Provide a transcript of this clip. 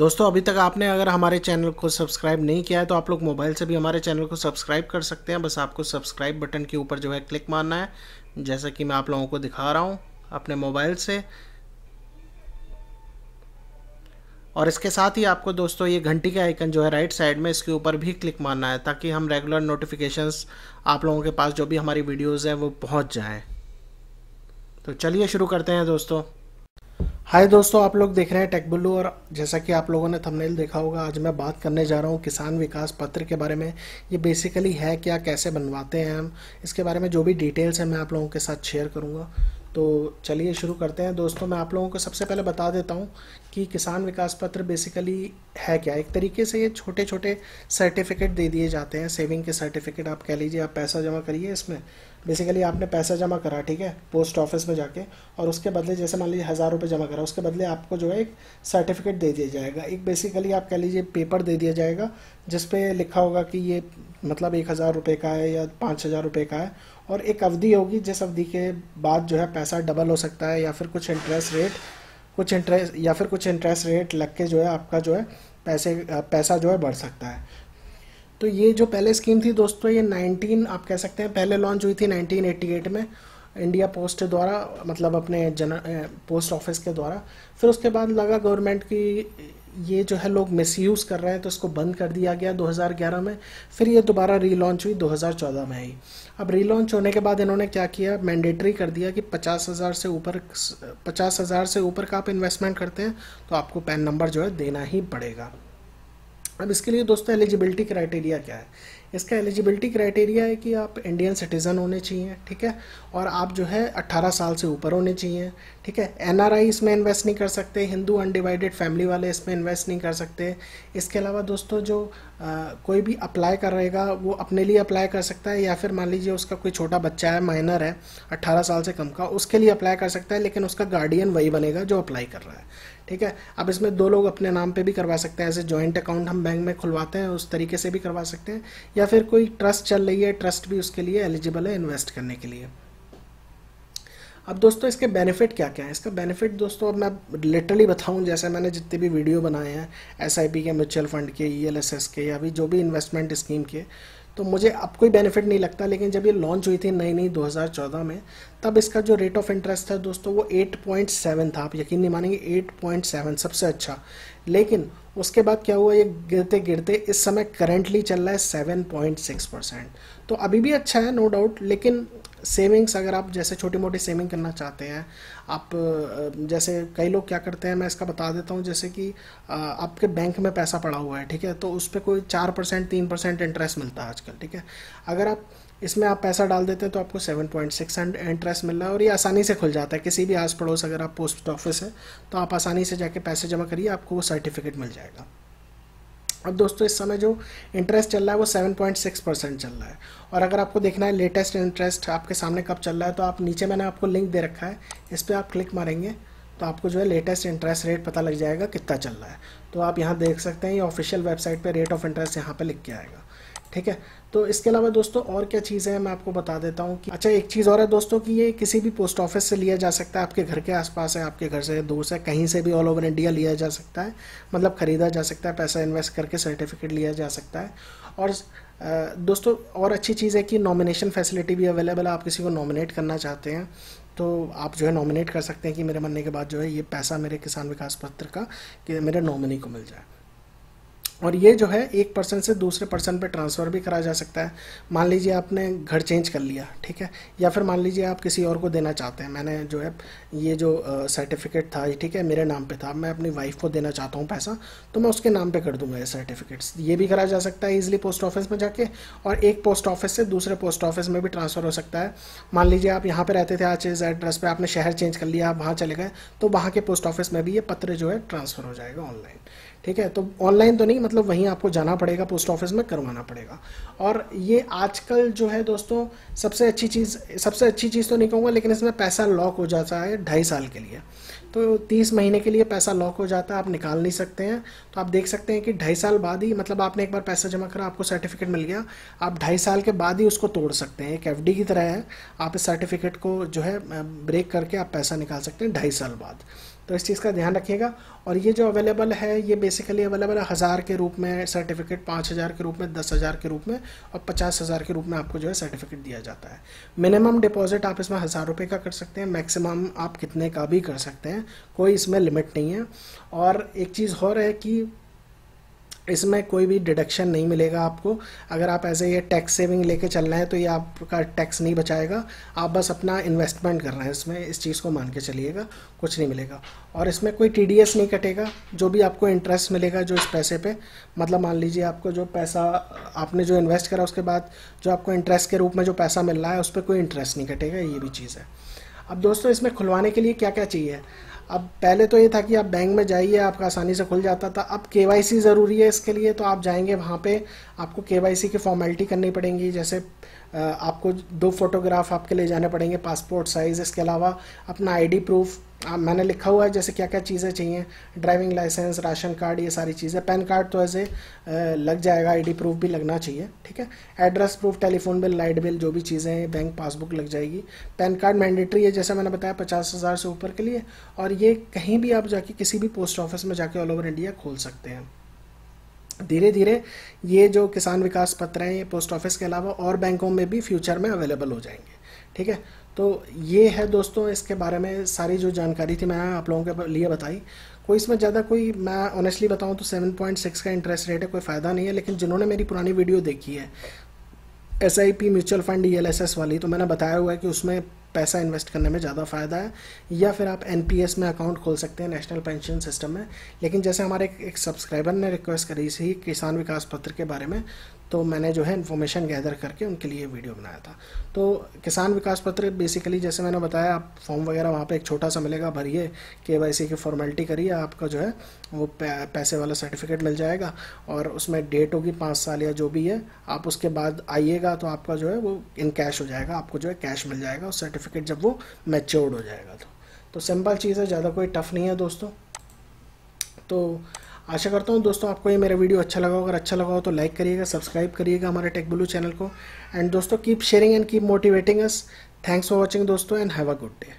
दोस्तों अभी तक आपने अगर हमारे चैनल को सब्सक्राइब नहीं किया है तो आप लोग मोबाइल से भी हमारे चैनल को सब्सक्राइब कर सकते हैं। बस आपको सब्सक्राइब बटन के ऊपर जो है क्लिक मारना है, जैसा कि मैं आप लोगों को दिखा रहा हूँ अपने मोबाइल से। और इसके साथ ही आपको दोस्तों ये घंटी का आइकन जो है राइट साइड में, इसके ऊपर भी क्लिक मारना है ताकि हम रेगुलर नोटिफिकेशंस आप लोगों के पास जो भी हमारी वीडियोज़ हैं वो पहुँच जाएँ। तो चलिए शुरू करते हैं दोस्तों। हाय दोस्तों, आप लोग देख रहे हैं टेक बुल्लू, और जैसा कि आप लोगों ने थंबनेल देखा होगा, आज मैं बात करने जा रहा हूँ किसान विकास पत्र के बारे में। ये बेसिकली है क्या, कैसे बनवाते हैं हम, इसके बारे में जो भी डिटेल्स हैं मैं आप लोगों के साथ शेयर करूँगा। तो चलिए शुरू करते हैं दोस्तों। मैं आप लोगों को सबसे पहले बता देता हूँ कि किसान विकास पत्र बेसिकली है क्या। एक तरीके से ये छोटे छोटे सर्टिफिकेट दे दिए जाते हैं, सेविंग के सर्टिफिकेट आप कह लीजिए। आप पैसा जमा करिए इसमें, बेसिकली आपने पैसा जमा करा, ठीक है, पोस्ट ऑफिस में जाके, और उसके बदले जैसे मान लीजिए 1000 रुपये जमा करा, उसके बदले आपको जो है एक सर्टिफिकेट दे दिया जाएगा। एक बेसिकली आप कह लीजिए पेपर दे दिया जाएगा जिस पे लिखा होगा कि ये मतलब 1000 रुपये का है या 5000 रुपये का है, और एक अवधि होगी जिस अवधि के बाद जो है पैसा डबल हो सकता है, या फिर कुछ इंटरेस्ट रेट लग के जो है आपका जो है पैसा जो है बढ़ सकता है। तो ये जो पहले स्कीम थी दोस्तों, ये 19 आप कह सकते हैं पहले लॉन्च हुई थी 1988 में इंडिया पोस्ट द्वारा, मतलब अपने पोस्ट ऑफिस के द्वारा। फिर उसके बाद लगा गवर्नमेंट की ये जो है लोग मिसयूज़ कर रहे हैं, तो इसको बंद कर दिया गया 2011 में। फिर ये दोबारा रीलॉन्च हुई 2014 में ही। अब रीलॉन्च होने के बाद इन्होंने क्या किया, मैंडेटरी कर दिया कि 50,000 से ऊपर का आप इन्वेस्टमेंट करते हैं तो आपको पैन नंबर जो है देना ही पड़ेगा। अब इसके लिए दोस्तों एलिजिबिलिटी क्राइटेरिया क्या है। इसका एलिजिबिलिटी क्राइटेरिया है कि आप इंडियन सिटीज़न होने चाहिए, ठीक है, और आप जो है 18 साल से ऊपर होने चाहिए, ठीक है। एनआरआई इसमें इन्वेस्ट नहीं कर सकते, हिंदू अनडिवाइडेड फैमिली वाले इसमें इन्वेस्ट नहीं कर सकते। इसके अलावा दोस्तों जो कोई भी अप्लाई करेगा वो अपने लिए अप्लाई कर सकता है, या फिर मान लीजिए उसका कोई छोटा बच्चा है, माइनर है, 18 साल से कम का, उसके लिए अप्लाई कर सकता है, लेकिन उसका गार्डियन वही बनेगा जो अप्लाई कर रहा है, ठीक है। अब इसमें 2 लोग अपने नाम पे भी करवा सकते हैं, ऐसे जॉइंट अकाउंट हम बैंक में खुलवाते हैं उस तरीके से भी करवा सकते हैं, या फिर कोई ट्रस्ट चल रही है, ट्रस्ट भी उसके लिए एलिजिबल है इन्वेस्ट करने के लिए। अब दोस्तों इसके बेनिफिट क्या क्या है। इसका बेनिफिट दोस्तों अब मैं लिटरली बताऊं, जैसे मैंने जितने भी वीडियो बनाए हैं एसआईपी के, म्यूचुअल फंड के, ईएलएसएस के, या भी जो भी इन्वेस्टमेंट स्कीम के, तो मुझे अब कोई बेनिफिट नहीं लगता। लेकिन जब ये लॉन्च हुई थी नई 2014 में, तब इसका जो रेट ऑफ इंटरेस्ट था दोस्तों वो 8.7 था। आप यकीन नहीं मानेंगे, 8.7 सबसे अच्छा। लेकिन उसके बाद क्या हुआ, ये गिरते गिरते इस समय करंटली चल रहा है 7.6%। तो अभी भी अच्छा है, नो डाउट। लेकिन सेविंग्स अगर आप जैसे छोटी मोटी सेविंग करना चाहते हैं, आप जैसे कई लोग क्या करते हैं, मैं इसका बता देता हूँ। जैसे कि आपके बैंक में पैसा पड़ा हुआ है, ठीक है, तो उस पर कोई 4% 3% इंटरेस्ट मिलता है आजकल, ठीक है। अगर आप इसमें आप पैसा डाल देते हैं तो आपको 7.6 इंटरेस्ट मिल रहा है, और ये आसानी से खुल जाता है। किसी भी आस पड़ोस अगर आप पोस्ट ऑफिस है तो आप आसानी से जाके पैसे जमा करिए, आपको वो सर्टिफिकेट मिल जाएगा। अब दोस्तों इस समय जो इंटरेस्ट चल रहा है वो 7.6% चल रहा है। और अगर आपको देखना है लेटेस्ट इंटरेस्ट आपके सामने कब चल रहा है, तो आप नीचे मैंने आपको लिंक दे रखा है, इस पर आप क्लिक मारेंगे तो आपको जो है लेटेस्ट इंटरेस्ट रेट पता लग जाएगा कितना चल रहा है। तो आप यहाँ देख सकते हैं, ये ऑफिशियल वेबसाइट पे रेट ऑफ इंटरेस्ट यहाँ पे लिख के आएगा, ठीक है। तो इसके अलावा दोस्तों और क्या चीज़ है मैं आपको बता देता हूँ कि अच्छा, एक चीज़ और है दोस्तों कि ये किसी भी पोस्ट ऑफिस से लिया जा सकता है। आपके घर के आसपास है, आपके घर से दूर से, कहीं से भी ऑल ओवर इंडिया लिया जा सकता है, मतलब ख़रीदा जा सकता है, पैसा इन्वेस्ट करके सर्टिफिकेट लिया जा सकता है। और दोस्तों और अच्छी चीज़ है कि नॉमिनेशन फैसिलिटी भी अवेलेबल है। आप किसी को नॉमिनेट करना चाहते हैं तो आप जो है नॉमिनेट कर सकते हैं कि मेरे मरने के बाद जो है ये पैसा मेरे किसान विकास पत्र का कि मेरे नॉमिनी को मिल जाए। और ये जो है एक पर्सन से दूसरे पर्सन पे ट्रांसफ़र भी करा जा सकता है। मान लीजिए आपने घर चेंज कर लिया, ठीक है, या फिर मान लीजिए आप किसी और को देना चाहते हैं। मैंने जो है ये जो सर्टिफिकेट था, ठीक है, मेरे नाम पे था, मैं अपनी वाइफ को देना चाहता हूँ पैसा, तो मैं उसके नाम पे कर दूंगा ये सर्टिफिकेट्स। ये भी करा जा सकता है ईजिली पोस्ट ऑफिस में जाके, और एक पोस्ट ऑफिस से दूसरे पोस्ट ऑफिस में भी ट्रांसफ़र हो सकता है। मान लीजिए आप यहाँ पर रहते थे, आज इस एड्रेस पर आपने शहर चेंज कर लिया, आप वहाँ चले गए, तो वहाँ के पोस्ट ऑफिस में भी ये पत्र जो है ट्रांसफ़र हो जाएगा ऑनलाइन, ठीक है। तो ऑनलाइन तो नहीं, मतलब वहीं आपको जाना पड़ेगा, पोस्ट ऑफिस में करवाना पड़ेगा। और ये आजकल जो है दोस्तों सबसे अच्छी चीज़ तो नहीं कहूँगा, लेकिन इसमें पैसा लॉक हो जाता है 2.5 साल के लिए। तो 30 महीने के लिए पैसा लॉक हो जाता है, आप निकाल नहीं सकते हैं। तो आप देख सकते हैं कि 2.5 साल बाद ही, मतलब आपने एक बार पैसा जमा करा, आपको सर्टिफिकेट मिल गया, आप 2.5 साल के बाद ही उसको तोड़ सकते हैं। एक एफडी की तरह है, आप इस सर्टिफिकेट को जो है ब्रेक करके आप पैसा निकाल सकते हैं 2.5 साल बाद। तो इस चीज़ का ध्यान रखिएगा। और ये जो अवेलेबल है ये बेसिकली अवेलेबल है 1000 के रूप में सर्टिफिकेट, 5000 के रूप में, 10,000 के रूप में और 50,000 के रूप में आपको जो है सर्टिफिकेट दिया जाता है। मिनिमम डिपॉजिट आप इसमें 1000 रुपये का कर सकते हैं, मैक्सिमम आप कितने का भी कर सकते हैं, कोई इसमें लिमिट नहीं है। और एक चीज़ और है कि इसमें कोई भी डिडक्शन नहीं मिलेगा आपको। अगर आप ऐसे ये टैक्स सेविंग लेके चल रहे हैं तो ये आपका टैक्स नहीं बचाएगा, आप बस अपना इन्वेस्टमेंट कर रहे हैं इसमें, इस चीज़ को मान के चलिएगा, कुछ नहीं मिलेगा। और इसमें कोई TDS नहीं कटेगा, जो भी आपको इंटरेस्ट मिलेगा जो इस पैसे पे, मतलब मान लीजिए आपको जो पैसा आपने जो इन्वेस्ट करा उसके बाद जो आपको इंटरेस्ट के रूप में जो पैसा मिल रहा है उस पर कोई इंटरेस्ट नहीं कटेगा, ये भी चीज़ है। अब दोस्तों इसमें खुलवाने के लिए क्या क्या चाहिए। अब पहले तो ये था कि आप बैंक में जाइए, आपका आसानी से खुल जाता था। अब KYC ज़रूरी है इसके लिए, तो आप जाएंगे वहाँ पे आपको KYC की फॉर्मेलिटी करनी पड़ेंगी। जैसे आपको 2 फोटोग्राफ आपके ले जाने पड़ेंगे पासपोर्ट साइज़, इसके अलावा अपना ID प्रूफ, मैंने लिखा हुआ है जैसे क्या क्या चीज़ें चाहिए, ड्राइविंग लाइसेंस, राशन कार्ड, ये सारी चीज़ें। पैन कार्ड तो ऐसे लग जाएगा, ID प्रूफ भी लगना चाहिए, ठीक है। Address proof, telephone bill, light bill, जो भी चीज़ें हैं, बैंक पासबुक लग जाएगी। पैन कार्ड मैंडेटरी है जैसे मैंने बताया 50,000 से ऊपर के लिए। और ये कहीं भी आप जाके किसी भी पोस्ट ऑफिस में जाके ऑल ओवर इंडिया खोल सकते हैं। धीरे धीरे ये जो किसान विकास पत्र हैं ये पोस्ट ऑफिस के अलावा और बैंकों में भी फ्यूचर में अवेलेबल हो जाएंगे, ठीक है। तो ये है दोस्तों इसके बारे में सारी जो जानकारी थी मैंने आप लोगों के लिए बताई। कोई इसमें ज़्यादा कोई, मैं ऑनेस्टली बताऊं तो 7.6 का इंटरेस्ट रेट है, कोई फ़ायदा नहीं है। लेकिन जिन्होंने मेरी पुरानी वीडियो देखी है SIP म्यूचुअल फंड ELSS वाली, तो मैंने बताया हुआ है कि उसमें पैसा इन्वेस्ट करने में ज़्यादा फ़ायदा है। या फिर आप NPS में अकाउंट खोल सकते हैं, नेशनल पेंशन सिस्टम में। लेकिन जैसे हमारे एक सब्सक्राइबर ने रिक्वेस्ट करी थी किसान विकास पत्र के बारे में, तो मैंने जो है इन्फॉर्मेशन गैदर करके उनके लिए वीडियो बनाया था। तो किसान विकास पत्र बेसिकली जैसे मैंने बताया, आप फॉर्म वगैरह वहाँ पे एक छोटा सा मिलेगा, भरिए, KYC की फॉर्मेलिटी करिए, आपका जो है वो पैसे वाला सर्टिफिकेट मिल जाएगा। और उसमें डेट होगी 5 साल या जो भी है, आप उसके बाद आइएगा तो आपका जो है वो इन कैश हो जाएगा, आपको जो है कैश मिल जाएगा उस सर्टिफिकेट जब वो मैच्योर्ड हो जाएगा। तो सिंपल चीज़ है, ज़्यादा कोई टफ नहीं है दोस्तों। तो आशा करता हूँ दोस्तों आपको ये मेरा वीडियो अच्छा लगा हो। अगर अच्छा लगा हो तो लाइक करिएगा, सब्सक्राइब करिएगा हमारे टेक ब्लू चैनल को। एंड दोस्तों keep sharing and keep motivating us. Thanks for watching दोस्तों and have a good day.